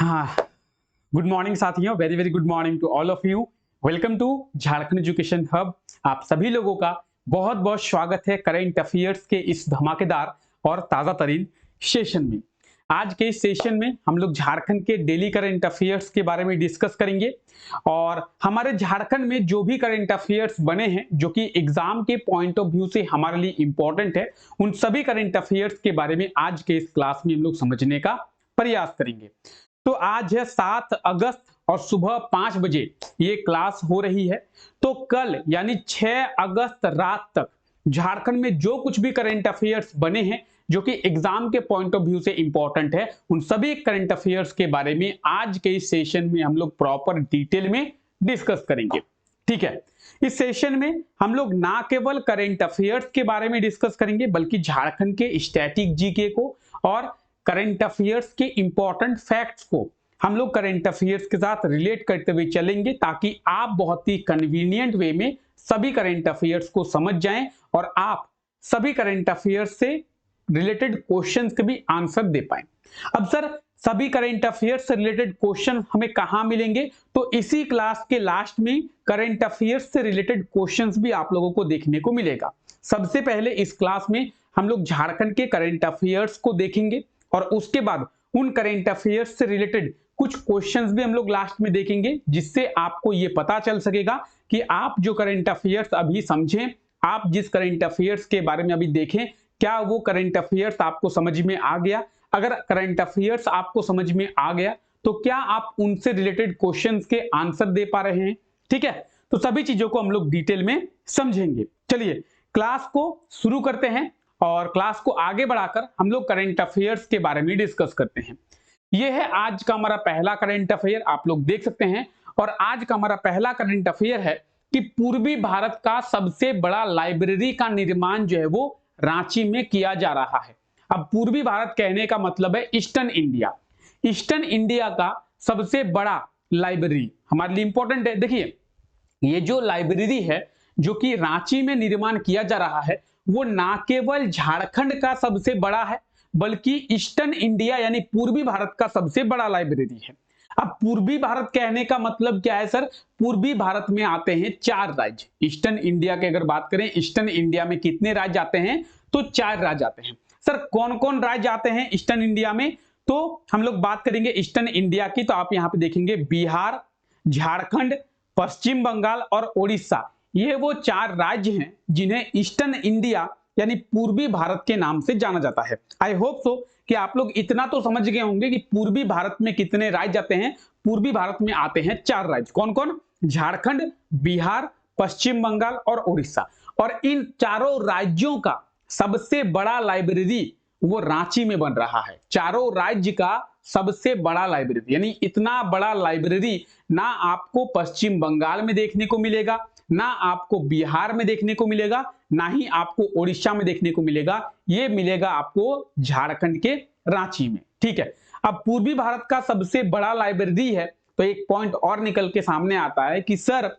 हाँ, good morning साथियों, very very good morning to all of you. Welcome to Jharkhand education hub. आप सभी लोगों का बहुत बहुत स्वागत है करेंट अफेयर्स के इस धमाकेदार और ताज़ा तरीन सेशन में। आज के इस सेशन में हम लोग झारखंड के डेली करेंट अफेयर्स के बारे में डिस्कस करेंगे और हमारे झारखंड में जो भी करेंट अफेयर्स बने हैं जो कि एग्जाम के पॉइंट ऑफ व्यू से हमारे लिए इंपॉर्टेंट है, उन सभी करेंट अफेयर्स के बारे में आज के इस क्लास में हम लोग समझने का प्रयास करेंगे। तो आज है 7 अगस्त और सुबह 5 बजे ये क्लास हो रही है। तो कल यानी 6 अगस्त रात तक झारखंड में जो कुछ भी करंट अफेयर्स बने हैं जो कि एग्जाम के पॉइंट ऑफ व्यू से इंपॉर्टेंट है, उन सभी करंट अफेयर्स के बारे में आज के इस सेशन में हम लोग प्रॉपर डिटेल में डिस्कस करेंगे। ठीक है, इस सेशन में हम लोग ना केवल करंट अफेयर्स के बारे में डिस्कस करेंगे बल्कि झारखंड के स्टैटिक जीके को और करंट अफेयर्स के इंपॉर्टेंट फैक्ट्स को हम लोग करंट अफेयर्स के साथ रिलेट करते हुए चलेंगे ताकि आप बहुत ही कन्वीनियंट वे में सभी करंट अफेयर्स को समझ जाएं और आप सभी करंट अफेयर्स से रिलेटेड क्वेश्चंस के भी आंसर दे पाएं। अब सर, सभी करंट अफेयर्स से रिलेटेड क्वेश्चन हमें कहां मिलेंगे? तो इसी क्लास के लास्ट में करंट अफेयर्स से रिलेटेड क्वेश्चंस भी आप लोगों को देखने को मिलेगा। सबसे पहले इस क्लास में हम लोग झारखंड के करंट अफेयर्स को देखेंगे और उसके बाद उन करंट अफेयर्स से रिलेटेड कुछ क्वेश्चंस भी हम लोग लास्ट में देखेंगे, जिससे आपको ये पता चल सकेगा कि आप जो करंट अफेयर्स अभी समझें, आप जिस करंट अफेयर्स के बारे में अभी देखें, क्या वो करंट अफेयर्स आपको समझ में आ गया? अगर करंट अफेयर्स आपको समझ में आ गया तो क्या आप उनसे रिलेटेड क्वेश्चंस के आंसर दे पा रहे हैं? ठीक है, तो सभी चीजों को हम लोग डिटेल में समझेंगे। चलिए क्लास को शुरू करते हैं और क्लास को आगे बढ़ाकर हम लोग करंट अफेयर्स के बारे में डिस्कस करते हैं। यह है आज का हमारा पहला करंट अफेयर, आप लोग देख सकते हैं। और आज का हमारा पहला करंट अफेयर है कि पूर्वी भारत का सबसे बड़ा लाइब्रेरी का निर्माण जो है वो रांची में किया जा रहा है। अब पूर्वी भारत कहने का मतलब है ईस्टर्न इंडिया। ईस्टर्न इंडिया का सबसे बड़ा लाइब्रेरी हमारे लिए इंपॉर्टेंट है। देखिए, ये जो लाइब्रेरी है जो कि रांची में निर्माण किया जा रहा है, वो ना केवल झारखंड का सबसे बड़ा है बल्कि ईस्टर्न इंडिया यानी पूर्वी भारत का सबसे बड़ा लाइब्रेरी है। अब पूर्वी भारत कहने का मतलब क्या है सर? पूर्वी भारत में आते हैं 4 राज्य। ईस्टर्न इंडिया की अगर बात करें, ईस्टर्न इंडिया में कितने राज्य आते हैं? तो 4 राज्य आते हैं। सर कौन कौन राज्य आते हैं ईस्टर्न इंडिया में? तो हम लोग बात करेंगे ईस्टर्न इंडिया की, तो आप यहां पे देखेंगे बिहार, झारखंड, पश्चिम बंगाल और उड़ीसा। ये वो 4 राज्य हैं जिन्हें ईस्टर्न इंडिया यानी पूर्वी भारत के नाम से जाना जाता है। आई होप सो कि आप लोग इतना तो समझ गए होंगे कि पूर्वी भारत में कितने राज्य आते हैं। पूर्वी भारत में आते हैं 4 राज्य। कौन कौन? झारखंड, बिहार, पश्चिम बंगाल और उड़ीसा। और इन चारों राज्यों का सबसे बड़ा लाइब्रेरी वो रांची में बन रहा है। चारों राज्य का सबसे बड़ा लाइब्रेरी, यानी इतना बड़ा लाइब्रेरी ना आपको पश्चिम बंगाल में देखने को मिलेगा, ना आपको बिहार में देखने को मिलेगा, ना ही आपको उड़ीसा में देखने को मिलेगा। ये मिलेगा आपको झारखंड के रांची में। ठीक है, अब पूर्वी भारत का सबसे बड़ा लाइब्रेरी है तो एक पॉइंट और निकल के सामने आता है कि सर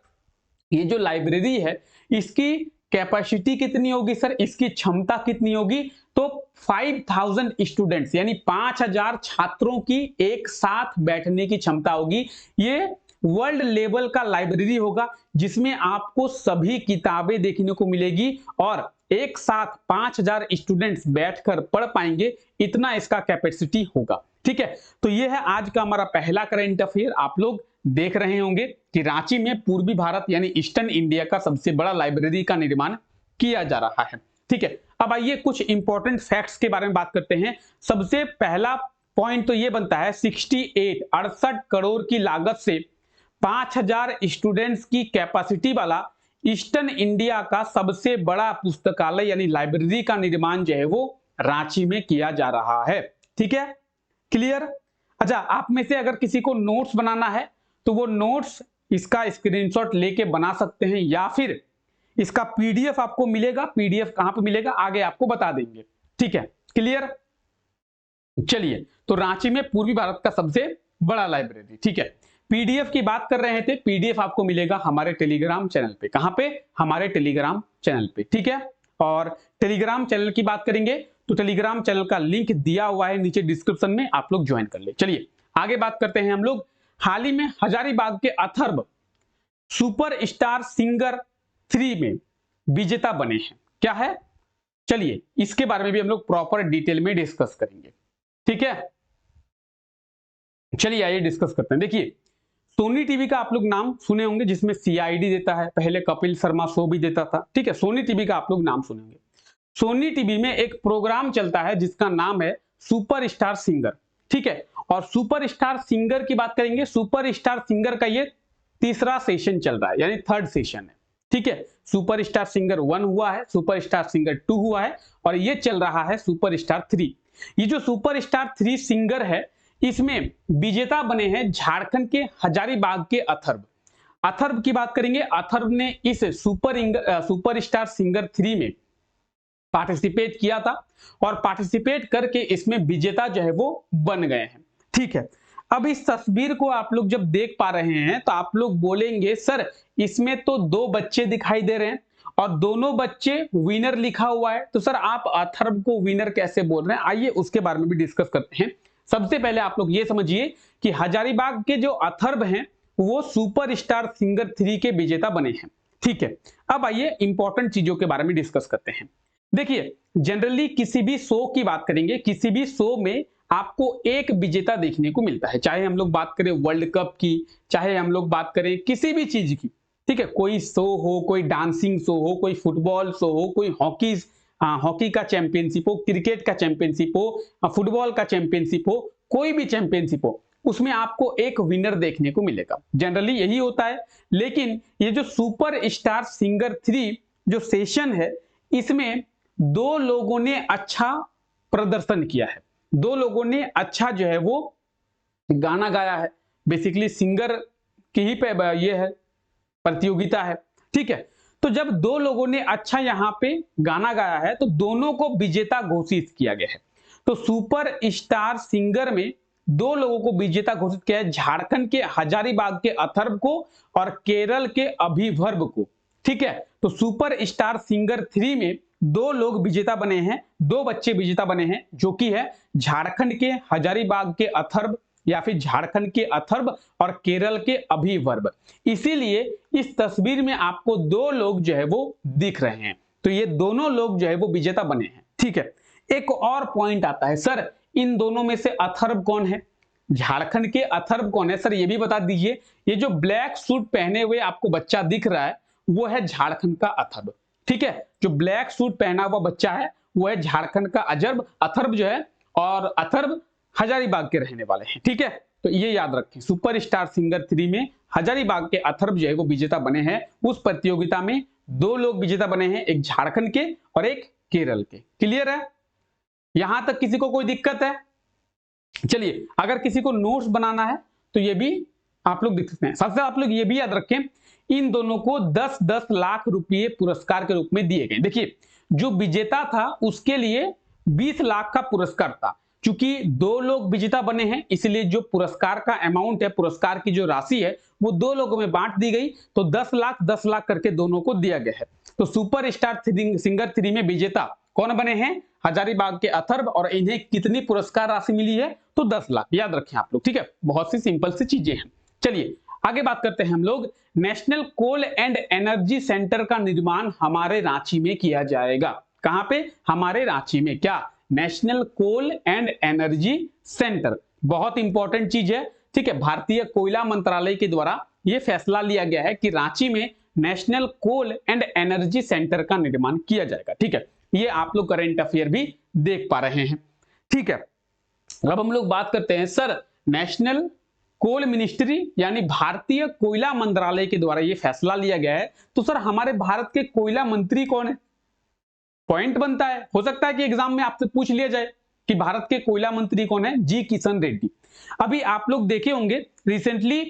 ये जो लाइब्रेरी है इसकी कैपेसिटी कितनी होगी? सर इसकी क्षमता कितनी होगी? तो 5000 स्टूडेंट्स यानी 5000 छात्रों की एक साथ बैठने की क्षमता होगी। ये वर्ल्ड लेवल का लाइब्रेरी होगा जिसमें आपको सभी किताबें देखने को मिलेगी और एक साथ 5000 स्टूडेंट्स बैठकर पढ़ पाएंगे, इतना इसका कैपेसिटी होगा। ठीक है, तो यह है आज का हमारा पहला करंट अफेयर। आप लोग देख रहे होंगे कि रांची में पूर्वी भारत यानी ईस्टर्न इंडिया का सबसे बड़ा लाइब्रेरी का निर्माण किया जा रहा है। ठीक है, अब आइए कुछ इंपॉर्टेंट फैक्ट्स के बारे में बात करते हैं। सबसे पहला पॉइंट तो यह बनता है 68 करोड़ की लागत से 5000 स्टूडेंट्स की कैपेसिटी वाला ईस्टर्न इंडिया का सबसे बड़ा पुस्तकालय यानी लाइब्रेरी का निर्माण जो है वो रांची में किया जा रहा है। ठीक है, क्लियर? अच्छा, आप में से अगर किसी को नोट्स बनाना है तो वो नोट्स इसका स्क्रीनशॉट लेके बना सकते हैं या फिर इसका पीडीएफ आपको मिलेगा। पीडीएफ कहां पे मिलेगा आगे आपको बता देंगे। ठीक है, क्लियर? चलिए, तो रांची में पूर्वी भारत का सबसे बड़ा लाइब्रेरी। ठीक है, पीडीएफ की बात कर रहे थे, पीडीएफ आपको मिलेगा हमारे टेलीग्राम चैनल पे। कहां पे? हमारे टेलीग्राम चैनल पे। ठीक है, और टेलीग्राम चैनल की बात करेंगे तो टेलीग्राम चैनल का लिंक दिया हुआ है नीचे डिस्क्रिप्शन में, आप लोग ज्वाइन कर ले। चलिए आगे बात करते हैं हम लोग, हाल ही में हजारीबाग के अथर्व सुपर स्टार सिंगर 3 में विजेता बने हैं। क्या है, चलिए इसके बारे में भी हम लोग प्रॉपर डिटेल में डिस्कस करेंगे, ठीक है। चलिए आइए डिस्कस करते हैं। देखिए, सोनी टीवी का आप लोग नाम सुने होंगे, जिसमें सीआईडी देता है, पहले कपिल शर्मा शो भी देता था, ठीक है। सोनी टीवी का आप लोग नाम सुने होंगे। सोनी टीवी में एक प्रोग्राम चलता है जिसका नाम है सुपर स्टार सिंगर, ठीक है। और सुपर स्टार सिंगर की बात करेंगे, सुपर स्टार सिंगर का ये तीसरा सेशन चल रहा है, यानी थर्ड सेशन है, ठीक है। सुपर स्टार सिंगर 1 हुआ है, सुपर स्टार सिंगर 2 हुआ है, और ये चल रहा है सुपर स्टार 3। ये जो सुपर स्टार 3 सिंगर है, इसमें विजेता बने हैं झारखंड के हजारीबाग के अथर्व। अथर्व की बात करेंगे, अथर्व ने इस सुपर स्टार सिंगर 3 में पार्टिसिपेट किया था, और पार्टिसिपेट करके इसमें विजेता जो है वो बन गए हैं, ठीक है। अब इस तस्वीर को आप लोग जब देख पा रहे हैं तो आप लोग बोलेंगे सर इसमें तो 2 बच्चे दिखाई दे रहे हैं और दोनों बच्चे विनर लिखा हुआ है, तो सर आप अथर्व को विनर कैसे बोल रहे हैं? आइए उसके बारे में भी डिस्कस करते हैं। सबसे पहले आप लोग ये समझिए कि हजारीबाग के जो अथर्व हैं वो सुपर स्टार सिंगर 3 के विजेता बने हैं, ठीक है। अब आइए इंपॉर्टेंट चीजों के बारे में डिस्कस करते हैं। देखिए, जनरली किसी भी शो की बात करेंगे, किसी भी शो में आपको एक विजेता देखने को मिलता है, चाहे हम लोग बात करें वर्ल्ड कप की, चाहे हम लोग बात करें किसी भी चीज की, ठीक है। कोई शो हो, कोई डांसिंग शो हो, कोई फुटबॉल शो हो, कोई हॉकी का चैंपियनशिप हो, क्रिकेट का चैंपियनशिप हो, फुटबॉल का चैंपियनशिप हो, कोई भी चैंपियनशिप हो, उसमें आपको एक विनर देखने को मिलेगा, जनरली यही होता है। लेकिन ये जो सुपर स्टार सिंगर 3 जो सेशन है, इसमें 2 लोगों ने अच्छा प्रदर्शन किया है, 2 लोगों ने अच्छा जो है वो गाना गाया है। बेसिकली सिंगर की ही पे ये है, प्रतियोगिता है, ठीक है। तो जब 2 लोगों ने अच्छा यहां पे गाना गाया है तो दोनों को विजेता घोषित किया गया है। तो सुपर स्टार सिंगर में 2 लोगों को विजेता घोषित किया है, झारखंड के हजारीबाग के अथर्व को और केरल के अभिवर्भ को, ठीक है। तो सुपर स्टार सिंगर 3 में 2 लोग विजेता बने हैं, 2 बच्चे विजेता बने हैं, जो कि है झारखंड के हजारीबाग के अथर्व या फिर झारखंड के अथर्व और केरल के अभिवर्भ। इसीलिए इस तस्वीर में आपको 2 लोग जो है वो दिख रहे हैं, तो ये दोनों लोग जो है वो विजेता बने हैं, ठीक है। एक और पॉइंट आता है, सर इन दोनों में से अथर्व कौन है, झारखंड के अथर्व कौन है? सर ये भी बता दीजिए। ये जो ब्लैक सूट पहने हुए आपको बच्चा दिख रहा है वो है झारखंड का अथर्व, ठीक है। जो ब्लैक सूट पहना हुआ बच्चा है वो है झारखंड का अथर्व जो है, और अथर्व हजारीबाग के रहने वाले हैं, ठीक है। तो ये याद रखें, सुपर स्टार सिंगर 3 में हजारीबाग के अथर्व जो है वो विजेता बने हैं। उस प्रतियोगिता में 2 लोग विजेता बने हैं, एक झारखंड के और एक केरल के। क्लियर है? यहां तक किसी को कोई दिक्कत है? चलिए, अगर किसी को नोट्स बनाना है तो ये भी आप लोग देख सकते हैं। सबसे आप लोग ये भी याद रखें, इन दोनों को 10-10 लाख रुपए पुरस्कार के रूप में दिए गए। देखिए, जो विजेता था उसके लिए 20 लाख का पुरस्कार था। चूंकि 2 लोग विजेता बने हैं, इसलिए जो पुरस्कार का अमाउंट है, पुरस्कार की जो राशि है वो 2 लोगों में बांट दी गई, तो 10 लाख करके दोनों को दिया गया है। तो सुपर स्टार सिंगर 3 में विजेता कौन बने हैं? हजारीबाग के अथर्व, और इन्हें कितनी पुरस्कार राशि मिली है? तो 10 लाख। याद रखें आप लोग, ठीक है। बहुत सी सिंपल सी चीजें हैं। चलिए आगे बात करते हैं हम लोग। National coal and energy centre का निर्माण हमारे रांची में किया जाएगा। कहां पे? हमारे रांची में। क्या? National coal and energy centre. बहुत इंपॉर्टेंट चीज है, ठीक है। भारतीय कोयला मंत्रालय के द्वारा यह फैसला लिया गया है कि रांची में national coal and energy centre का निर्माण किया जाएगा, ठीक है। ये आप लोग करंट अफेयर भी देख पा रहे हैं, ठीक है। अब हम लोग बात करते हैं, सर नेशनल कोल मिनिस्ट्री यानी भारतीय कोयला मंत्रालय के द्वारा यह फैसला लिया गया है, तो सर हमारे भारत के कोयला मंत्री कौन है? पॉइंट बनता है, हो सकता है कि एग्जाम में आपसे पूछ लिया जाए कि भारत के कोयला मंत्री कौन है? जी किशन रेड्डी। अभी आप लोग देखे होंगे रिसेंटली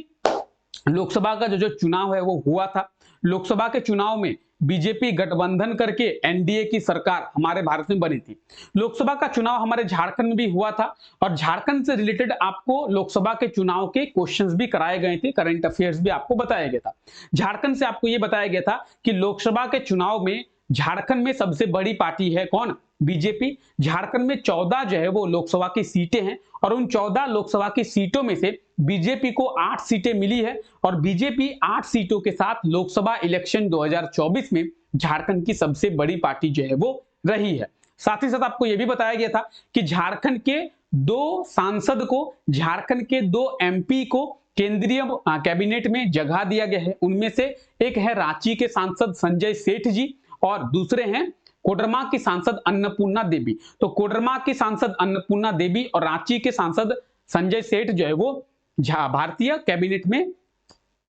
लोकसभा का जो चुनाव है वो हुआ था। लोकसभा के चुनाव में बीजेपी गठबंधन करके एनडीए की सरकार हमारे भारत में बनी थी। लोकसभा का चुनाव हमारे झारखंड में भी हुआ था, और झारखंड से रिलेटेड आपको लोकसभा के चुनाव के क्वेश्चंस भी कराए गए थे, करंट अफेयर्स भी आपको बताया गया था। झारखंड से आपको यह बताया गया था कि लोकसभा के चुनाव में झारखंड में सबसे बड़ी पार्टी है कौन? बीजेपी। झारखंड में 14 जो है वो लोकसभा की सीटें हैं और उन 14 लोकसभा की सीटों में से बीजेपी को 8 सीटें मिली है और बीजेपी 8 सीटों के साथ लोकसभा इलेक्शन 2024 में झारखंड की सबसे बड़ी पार्टी जो है वो रही है। साथ ही साथ आपको यह भी बताया गया था कि झारखंड के 2 सांसद को, झारखंड के 2 एमपी को केंद्रीय कैबिनेट में जगह दिया गया है। उनमें से एक है रांची के सांसद संजय सेठ जी और दूसरे हैं कोडरमा की सांसद अन्नपूर्णा देवी। तो कोडरमा की सांसद अन्नपूर्णा देवी और रांची के सांसद संजय सेठ जो है वो भारतीय कैबिनेट में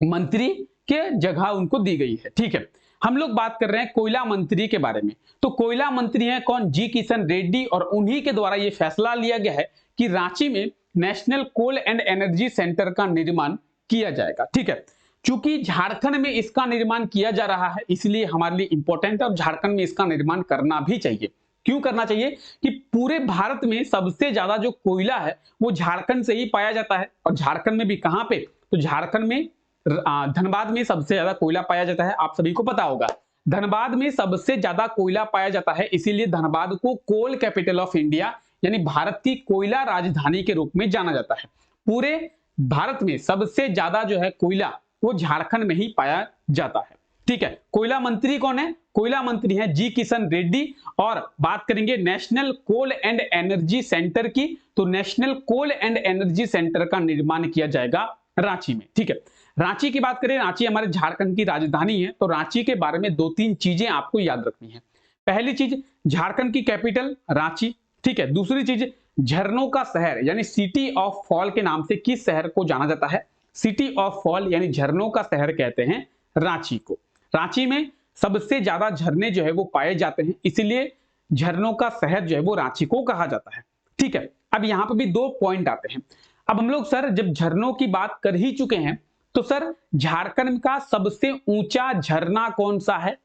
मंत्री के जगह उनको दी गई है। ठीक है, हम लोग बात कर रहे हैं कोयला मंत्री के बारे में। तो कोयला मंत्री हैं कौन? जी किशन रेड्डी और उन्हीं के द्वारा यह फैसला लिया गया है कि रांची में national coal and energy centre का निर्माण किया जाएगा। ठीक है, चूंकि झारखंड में इसका निर्माण किया जा रहा है इसलिए हमारे लिए इंपॉर्टेंट है और झारखंड में इसका निर्माण करना भी चाहिए। क्यों करना चाहिए? कि पूरे भारत में सबसे ज्यादा जो कोयला है वो झारखंड से ही पाया जाता है और झारखंड में भी कहां पे? तो झारखंड में धनबाद में सबसे ज्यादा कोयला पाया जाता है। आप सभी को पता होगा धनबाद में सबसे ज्यादा कोयला पाया जाता है, इसीलिए धनबाद को कोल कैपिटल ऑफ इंडिया यानी भारत की कोयला राजधानी के रूप में जाना जाता है। पूरे भारत में सबसे ज्यादा जो है कोयला वो झारखंड में ही पाया जाता है। ठीक है, कोयला मंत्री कौन है? कोयला मंत्री है जी किशन रेड्डी। और बात करेंगे national coal and energy centre की, तो national coal and energy centre का निर्माण किया जाएगा रांची में। ठीक है, रांची की बात करें, रांची हमारे झारखंड की राजधानी है, तो रांची के बारे में 2-3 चीजें आपको याद रखनी है। पहली चीज, झारखंड की कैपिटल रांची। ठीक है, दूसरी चीज, झरनों का शहर यानी सिटी ऑफ फॉल के नाम से किस शहर को जाना जाता है? सिटी ऑफ फॉल यानी झरनों का शहर कहते हैं रांची को। रांची में सबसे ज्यादा झरने जो है वो पाए जाते हैं, इसलिए झरनों का शहर जो है वो रांची को कहा जाता है। ठीक है, अब यहां पर भी 2 पॉइंट आते हैं। अब हम लोग सर जब झरनों की बात कर ही चुके हैं तो सर झारखंड का सबसे ऊंचा झरना कौन सा है?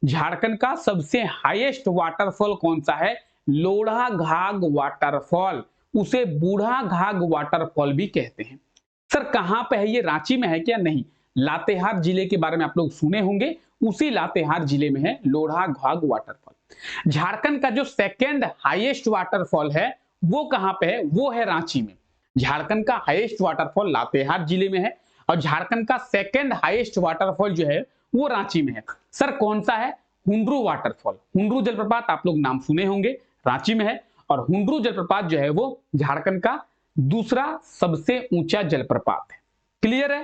झारखंड का सबसे हाईएस्ट वाटरफॉल कौन सा है? लोढ़ा घाघ वाटरफॉल, उसे बूढ़ा घाघ वाटरफॉल भी कहते हैं। सर कहां पे है ये? रांची में है क्या? नहीं, लातेहार जिले के बारे में आप लोग सुने होंगे, उसी लातेहार जिले में है लोढ़ा घाघ वाटरफॉल। झारखंड का जो सेकेंड हाईएस्ट वाटरफॉल है वो कहां पे है? वो है रांची में। झारखंड का हाईएस्ट वाटरफॉल लातेहार जिले में है और झारखंड का सेकेंड हाईएस्ट वाटरफॉल जो है वो रांची में है। सर कौन सा है? हुंडरू वाटरफॉल। हुंडरू जलप्रपात आप लोग नाम सुने होंगे, रांची में है और हुंडरू जलप्रपात जो है वो झारखंड का दूसरा सबसे ऊंचा जलप्रपात है। क्लियर है?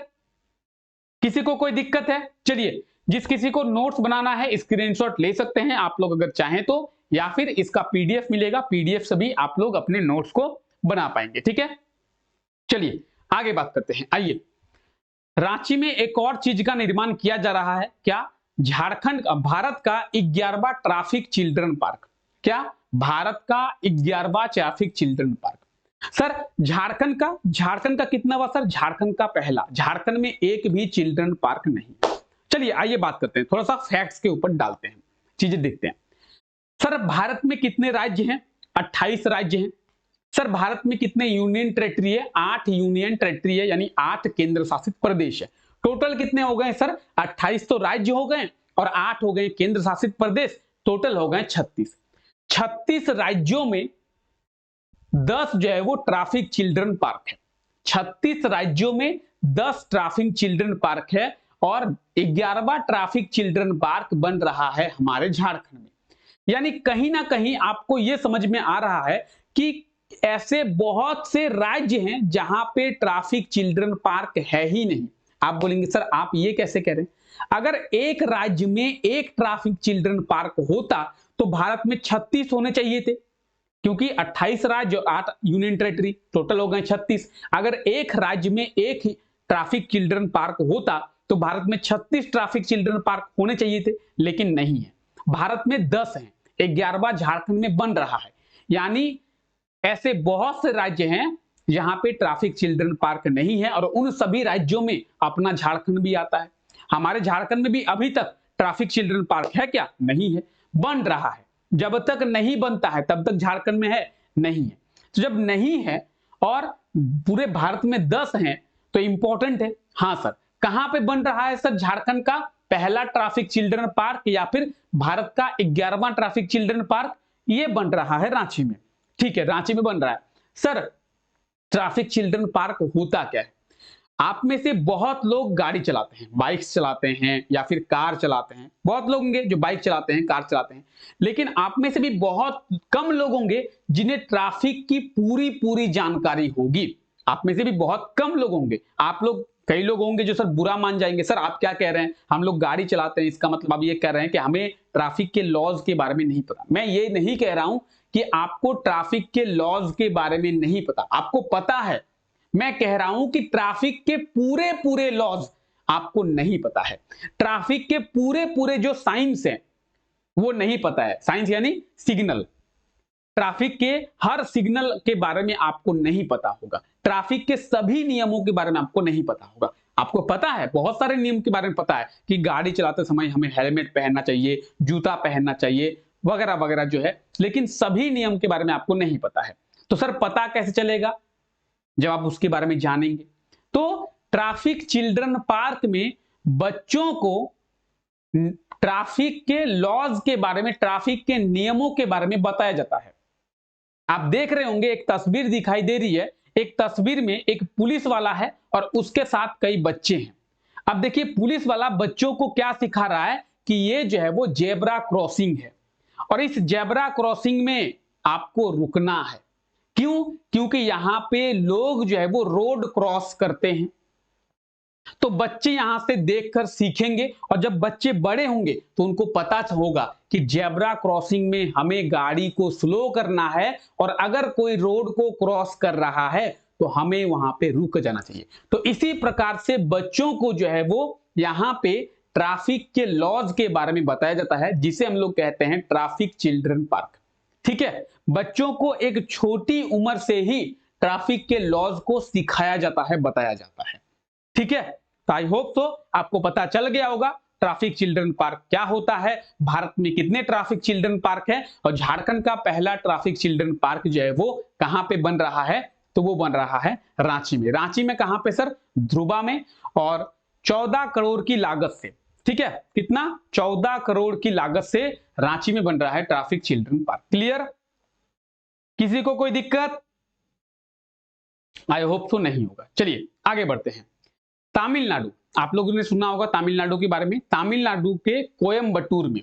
किसी को कोई दिक्कत है? चलिए, जिस किसी को नोट्स बनाना है स्क्रीनशॉट ले सकते हैं आप लोग अगर चाहें तो, या फिर इसका पीडीएफ मिलेगा, पीडीएफ से भी आप लोग अपने नोट्स को बना पाएंगे। ठीक है, चलिए आगे बात करते हैं। आइए, रांची में एक और चीज का निर्माण किया जा रहा है। क्या? झारखंड भारत का 11वां ट्रैफिक चिल्ड्रन पार्क। क्या? भारत का 11वां traffic children park. Sir Jharkhand का कितनावा? सर झारखंड का पहला। झारखंड में एक भी चिल्ड्रन पार्क नहीं। चलिए आइए बात करते हैं, थोड़ा सा फैक्ट्स के ऊपर डालते हैं, चीजें देखते हैं। सर भारत में कितने राज्य हैं? 28 राज्य हैं। सर भारत में कितने यूनियन टेरिटरी है? 8 यूनियन टेरिटरी है, यानी 8 केंद्र शासित प्रदेश है। टोटल कितने हो गए सर? 28 तो राज्य हो गए और 8 हो गए केंद्र शासित प्रदेश, टोटल हो गए 36। 36 राज्यों में 10 जो है वो ट्रैफिक चिल्ड्रन पार्क है। 36 राज्यों में 10 ट्रैफिक चिल्ड्रन पार्क है और 11वां ट्रैफिक चिल्ड्रन पार्क बन रहा है हमारे झारखंड में। यानी कहीं ना कहीं आपको यह समझ में आ रहा है कि ऐसे बहुत से राज्य हैं जहां पे ट्रैफिक चिल्ड्रन पार्क है ही नहीं। आप बोलेंगे सर आप ये कैसे कह रहे हैं? अगर एक राज्य में एक ट्रैफिक चिल्ड्रन पार्क होता तो भारत में 36 होने चाहिए थे, क्योंकि 28 राज्य और 8 यूनियन टेरिटरी, टोटल हो गए 36। अगर एक राज्य में एक ही ट्रैफिक चिल्ड्रन पार्क होता तो भारत में 36 ट्रैफिक चिल्ड्रन पार्क होने चाहिए थे, लेकिन नहीं है। भारत में 10 हैं, 11वां झारखंड में बन रहा है। यानी ऐसे बहुत से राज्य हैं जहां पे ट्रैफिक चिल्ड्रन पार्क नहीं है और उन सभी राज्यों में अपना झारखंड भी आता है। हमारे झारखंड में भी अभी तक ट्रैफिक चिल्ड्रन पार्क है क्या? नहीं है, बन रहा है। जब तक नहीं बनता है तब तक झारखंड में है नहीं है। तो जब नहीं है और पूरे भारत में 10 हैं तो इंपॉर्टेंट है। हाँ सर, कहां पे बन रहा है सर? झारखंड का पहला ट्रैफिक चिल्ड्रन पार्क या फिर भारत का 11वां ट्रैफिक चिल्ड्रन पार्क? ये बन रहा है रांची में। ठीक है, रांची में बन रहा है। सर ट्रैफिक चिल्ड्रन पार्क होता क्या है? आप में से बहुत लोग गाड़ी चलाते हैं, बाइक्स चलाते हैं या फिर कार चलाते हैं। बहुत लोग होंगे जो बाइक चलाते हैं, कार चलाते हैं, लेकिन आप में से भी बहुत कम लोग होंगे जिन्हें ट्रैफिक की पूरी पूरी जानकारी होगी। आप में से भी बहुत कम लोग होंगे। आप लोग, कई लोग होंगे जो सर बुरा मान जाएंगे, सर आप क्या कह रहे हैं, हम लोग गाड़ी चलाते हैं, इसका मतलब आप ये कह रहे हैं कि हमें ट्रैफिक के लॉज के बारे में नहीं पता। मैं ये नहीं कह रहा हूं कि आपको ट्रैफिक के लॉज के बारे में नहीं पता, आपको पता है। मैं कह रहा हूं कि ट्रैफिक के पूरे पूरे लॉज आपको नहीं पता है। ट्रैफिक के पूरे पूरे जो साइंस हैं वो नहीं पता है। साइंस यानी सिग्नल, ट्रैफिक के हर सिग्नल के बारे में आपको नहीं पता होगा। ट्रैफिक के सभी नियमों के बारे में आपको नहीं पता होगा। आपको पता है, बहुत सारे नियम के बारे में पता है कि गाड़ी चलाते समय हमें हेलमेट पहनना चाहिए, जूता पहनना चाहिए, वगैरह वगैरह जो है, लेकिन सभी नियम के बारे में आपको नहीं पता है। तो सर पता कैसे चलेगा जब आप उसके बारे में जानेंगे? तो ट्रैफिक चिल्ड्रन पार्क में बच्चों को ट्रैफिक के लॉज के बारे में, ट्रैफिक के नियमों के बारे में बताया जाता है। आप देख रहे होंगे एक तस्वीर दिखाई दे रही है। एक तस्वीर में एक पुलिस वाला है और उसके साथ कई बच्चे हैं। अब देखिए पुलिस वाला बच्चों को क्या सिखा रहा है कि ये जो है वो जेब्रा क्रॉसिंग है और इस जेब्रा क्रॉसिंग में आपको रुकना है। क्यों? क्योंकि यहां पे लोग जो है वो रोड क्रॉस करते हैं। तो बच्चे यहां से देखकर सीखेंगे और जब बच्चे बड़े होंगे तो उनको पता होगा कि जेब्रा क्रॉसिंग में हमें गाड़ी को स्लो करना है और अगर कोई रोड को क्रॉस कर रहा है तो हमें वहां पे रुक जाना चाहिए। तो इसी प्रकार से बच्चों को जो है वो यहां पे ट्रैफिक के लॉज के बारे में बताया जाता है, जिसे हम लोग कहते हैं ट्रैफिक चिल्ड्रन पार्क। ठीक है, बच्चों को एक छोटी उम्र से ही ट्रैफिक के लॉज को सिखाया जाता है, बताया जाता है। ठीक है, तो आई होप तो आपको पता चल गया होगा ट्रैफिक चिल्ड्रन पार्क क्या होता है, भारत में कितने ट्रैफिक चिल्ड्रन पार्क है और झारखंड का पहला ट्रैफिक चिल्ड्रन पार्क जो है वो कहां पे बन रहा है? तो वो बन रहा है रांची में। रांची में कहां पे सर? ध्रुवा में, और 14 करोड़ की लागत से। ठीक है, कितना? 14 करोड़ की लागत से रांची में बन रहा है ट्रैफिक चिल्ड्रन पार्क। क्लियर? किसी को कोई दिक्कत? आई होप तो नहीं होगा। चलिए आगे बढ़ते हैं। तमिलनाडु, आप लोगों ने सुना होगा तमिलनाडु के बारे में। तमिलनाडु के कोयम्बटूर में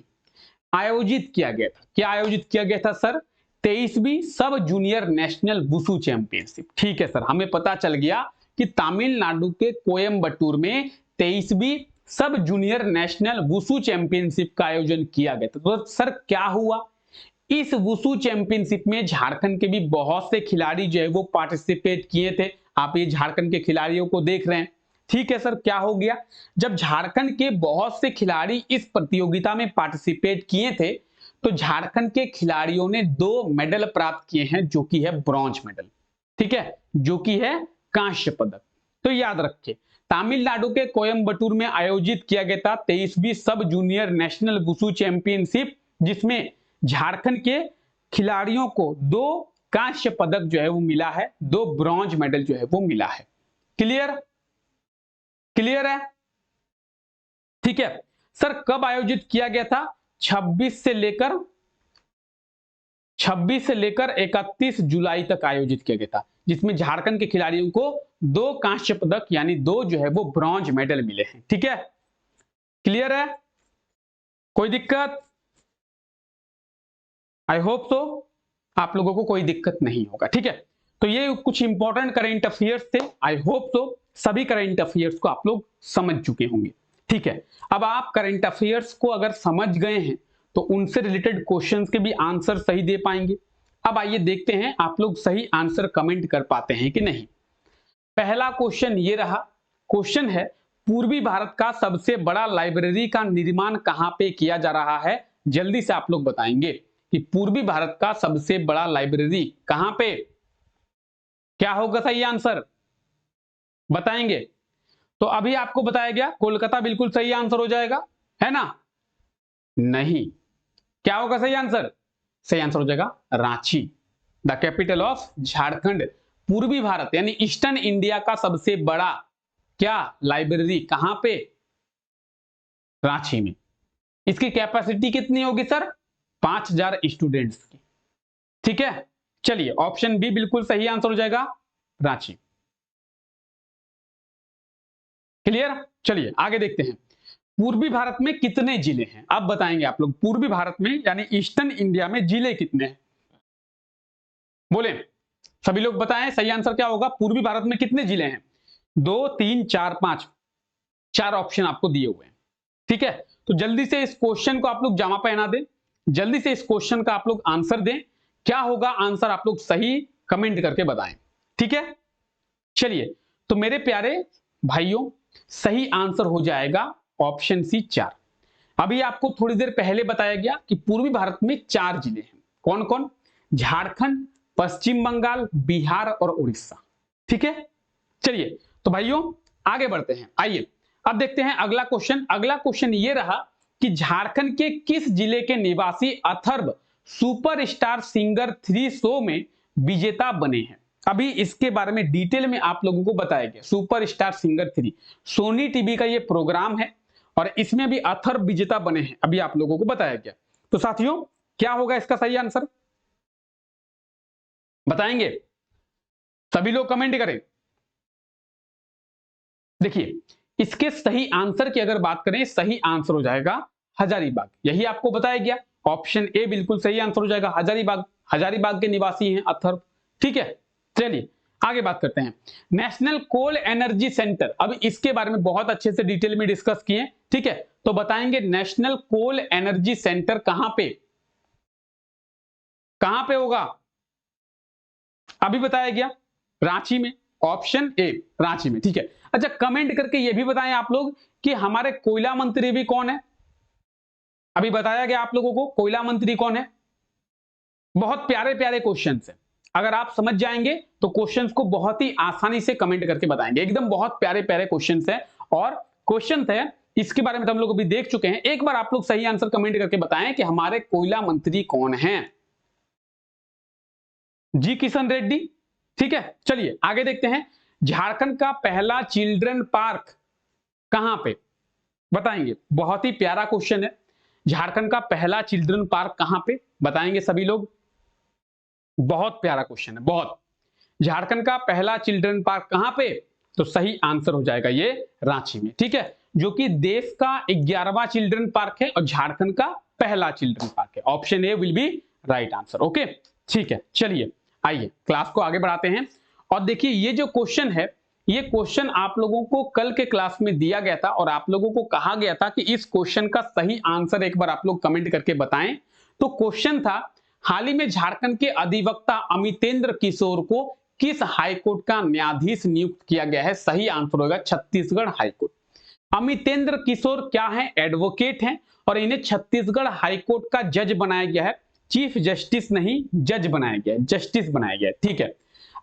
आयोजित किया गया था। क्या आयोजित किया गया था सर? 23वीं सब जूनियर नेशनल वुशु चैंपियनशिप। ठीक है सर, हमें पता चल गया कि तमिलनाडु के कोयम्बटूर में 23वीं सब जूनियर नेशनल वुशु चैंपियनशिप का आयोजन किया गया था। तो सर क्या हुआ? इस वुशु चैंपियनशिप में झारखंड के भी बहुत से खिलाड़ी जो है वो पार्टिसिपेट किए थे। आप ये झारखंड के खिलाड़ियों को देख रहे हैं। ठीक है सर, क्या हो गया? जब झारखंड के बहुत से खिलाड़ी इस प्रतियोगिता में पार्टिसिपेट किए थे तो झारखंड के खिलाड़ियों ने 2 मेडल प्राप्त किए हैं, जो कि है ब्रॉन्ज मेडल। ठीक है, जो कि है कांस्य पदक। तो याद रखिए, तमिलनाडु के कोयम्बटूर में आयोजित किया गया था 23वीं सब जूनियर नेशनल वुशु चैंपियनशिप, जिसमें झारखंड के खिलाड़ियों को 2 कांस्य पदक जो है वो मिला है, 2 ब्रॉन्ज मेडल जो है वो मिला है। क्लियर? क्लियर है? ठीक है सर, कब आयोजित किया गया था? 26 से लेकर 31 जुलाई तक आयोजित किया गया था, जिसमें झारखंड के खिलाड़ियों को 2 कांस्य पदक यानी 2 जो है वो ब्रॉन्ज मेडल मिले हैं। ठीक है, क्लियर है? कोई दिक्कत? आई होप तो आप लोगों को कोई दिक्कत नहीं होगा। ठीक है, तो ये कुछ इंपॉर्टेंट करंट अफेयर्स थे। आई होप तो सभी करंट अफेयर्स को आप लोग समझ चुके होंगे। ठीक है, अब आप करंट अफेयर्स को अगर समझ गए हैं तो उनसे रिलेटेड क्वेश्चंस के भी आंसर सही दे पाएंगे। अब आइए देखते हैं आप लोग सही आंसर कमेंट कर पाते हैं कि नहीं। पहला क्वेश्चन ये रहा। क्वेश्चन है, पूर्वी भारत का सबसे बड़ा लाइब्रेरी का निर्माण कहां पे किया जा रहा है? जल्दी से आप लोग बताएंगे कि पूर्वी भारत का सबसे बड़ा लाइब्रेरी कहां पे? क्या होगा सही आंसर? बताएंगे? तो अभी आपको बताया गया कोलकाता बिल्कुल सही आंसर हो जाएगा, है ना? नहीं, क्या होगा सही आंसर? सही आंसर हो जाएगा Ranchi, the capital of Jharkhand. पूर्वी भारत यानी ईस्टर्न इंडिया का सबसे बड़ा क्या लाइब्रेरी कहां पे? रांची में। इसकी कैपेसिटी कितनी होगी सर? 5000 स्टूडेंट्स की। ठीक है, चलिए ऑप्शन बी बिल्कुल सही आंसर हो जाएगा, रांची। क्लियर, चलिए आगे देखते हैं। पूर्वी भारत में कितने जिले हैं? अब बताएंगे आप लोग, पूर्वी भारत में यानी ईस्टर्न इंडिया में जिले कितने हैं? बोले, सभी लोग बताएं सही आंसर क्या होगा। पूर्वी भारत में कितने जिले हैं? 2, 3, 4, 5, 4 ऑप्शन आपको दिए हुए हैं। ठीक है, तो जल्दी से इस क्वेश्चन को आप लोग जमा पहना दें, जल्दी से इस क्वेश्चन का आप लोग आंसर दें। क्या होगा आंसर आप लोग सही कमेंट करके बताएं। ठीक है, चलिए, तो मेरे प्यारे भाइयों, सही आंसर हो जाएगा ऑप्शन सी 4। अभी आपको थोड़ी देर पहले बताया गया कि पूर्वी भारत में 4 जिले हैं। कौन कौन? झारखंड, पश्चिम बंगाल, बिहार और उड़ीसा। ठीक है, चलिए तो भाइयों आगे बढ़ते हैं। आइए अब देखते हैं अगला क्वेश्चन। अगला क्वेश्चन ये रहा कि झारखंड के किस जिले के निवासी अथर्व सुपरस्टार सिंगर 3 शो में विजेता बने हैं? अभी इसके बारे में डिटेल में आप लोगों को बताया गया। सुपरस्टार सिंगर 3 सोनी टीवी का ये प्रोग्राम है और इसमें भी अथर्व विजेता बने हैं, अभी आप लोगों को बताया गया। तो साथियों क्या होगा इसका सही आंसर? बताएंगे? सभी लोग कमेंट करें। देखिए, इसके सही आंसर की अगर बात करें, सही आंसर हो जाएगा हजारीबाग। यही आपको बताया गया, ऑप्शन ए बिल्कुल सही आंसर हो जाएगा, हजारीबाग। हजारीबाग के निवासी हैं अथर्व। ठीक है, चलिए आगे बात करते हैं। नेशनल कोल एनर्जी सेंटर, अब इसके बारे में बहुत अच्छे से डिटेल में डिस्कस किए। ठीक है, तो बताएंगे नेशनल कोल एनर्जी सेंटर कहां पे होगा? अभी बताया गया रांची में, ऑप्शन ए रांची में। ठीक है, अच्छा कमेंट करके ये भी बताएं आप लोग कि हमारे कोयला मंत्री भी कौन है? अभी बताया गया आप लोगों को कोयला मंत्री कौन है। बहुत प्यारे प्यारे क्वेश्चंस है, अगर आप समझ जाएंगे तो क्वेश्चंस को बहुत ही आसानी से कमेंट करके बताएंगे। एकदम बहुत प्यारे प्यारे क्वेश्चंस है और क्वेश्चन है इसके बारे में तो हम लोग अभी देख चुके हैं। एक बार आप लोग सही आंसर कमेंट करके बताएं कि हमारे कोयला मंत्री कौन है। जी किशन रेड्डी। ठीक है, चलिए आगे देखते हैं। झारखंड का पहला चिल्ड्रन पार्क कहां पे? बताएंगे? बहुत ही प्यारा क्वेश्चन है। झारखंड का पहला चिल्ड्रन पार्क कहां पे? बताएंगे सभी लोग? बहुत प्यारा क्वेश्चन है, बहुत। झारखंड का पहला चिल्ड्रन पार्क कहां पे? तो सही आंसर हो जाएगा ये रांची में। ठीक है, जो कि देश का 11वां चिल्ड्रन पार्क है और झारखंड का पहला चिल्ड्रन पार्क है। Option A will be right answer. Okay, ठीक है, चलिए आइए क्लास को आगे बढ़ाते हैं। और देखिए ये जो क्वेश्चन है, ये क्वेश्चन आप लोगों को कल के क्लास में दिया गया था और आप लोगों को कहा गया था कि इस क्वेश्चन का सही आंसर एक बार आप लोग कमेंट करके बताएं। तो क्वेश्चन था, हाल ही में झारखंड के अधिवक्ता अमितेंद्र किशोर को किस हाईकोर्ट का न्यायाधीश नियुक्त किया गया है? सही आंसर होगा छत्तीसगढ़ हाईकोर्ट। अमितेंद्र किशोर क्या है? एडवोकेट हैं और इन्हें छत्तीसगढ़ हाईकोर्ट का जज बनाया गया है। चीफ जस्टिस नहीं, जज बनाया गया है, जस्टिस बनाया गया है। ठीक है,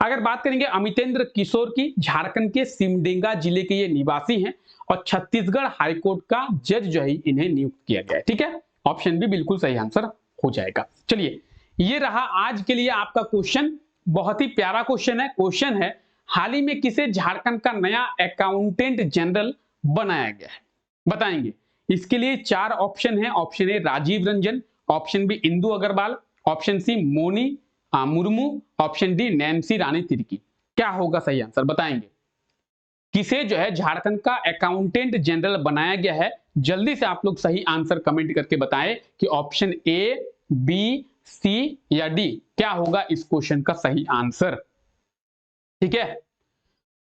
अगर बात करेंगे अमितेंद्र किशोर की, झारखंड के सिमडेगा जिले के ये निवासी हैं और छत्तीसगढ़ हाईकोर्ट का जज जो है इन्हें नियुक्त किया गया है। ठीक है, ऑप्शन भी बिल्कुल सही आंसर हो जाएगा। चलिए ये रहा आज के लिए आपका क्वेश्चन, बहुत ही प्यारा क्वेश्चन है। क्वेश्चन है, हाल ही में किसे झारखंड का नया अकाउंटेंट जनरल बनाया गया है? बताएंगे? इसके लिए 4 ऑप्शन है। Option A Rajiv Ranjan, option B Indu Agarwal, option C Moni Murmu, option D Nancy Rani Tirkey. क्या होगा सही आंसर? बताएंगे? किसे जो है झारखंड का अकाउंटेंट जनरल बनाया गया है? जल्दी से आप लोग सही आंसर कमेंट करके बताएं कि ऑप्शन ए, बी, सी या डी क्या होगा इस क्वेश्चन का सही आंसर। ठीक है,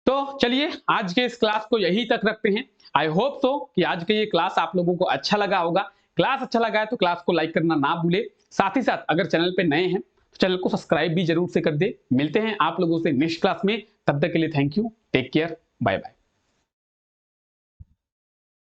तो चलिए आज के इस क्लास को यही तक रखते हैं। आई होप सो कि आज के ये क्लास आप लोगों को अच्छा लगा होगा। क्लास अच्छा लगा है तो क्लास को लाइक करना ना भूले। साथ ही साथ अगर चैनल पे नए हैं तो चैनल को सब्सक्राइब भी जरूर से कर दे। मिलते हैं आप लोगों से नेक्स्ट क्लास में, तब तक के लिए thank you, take care, bye bye.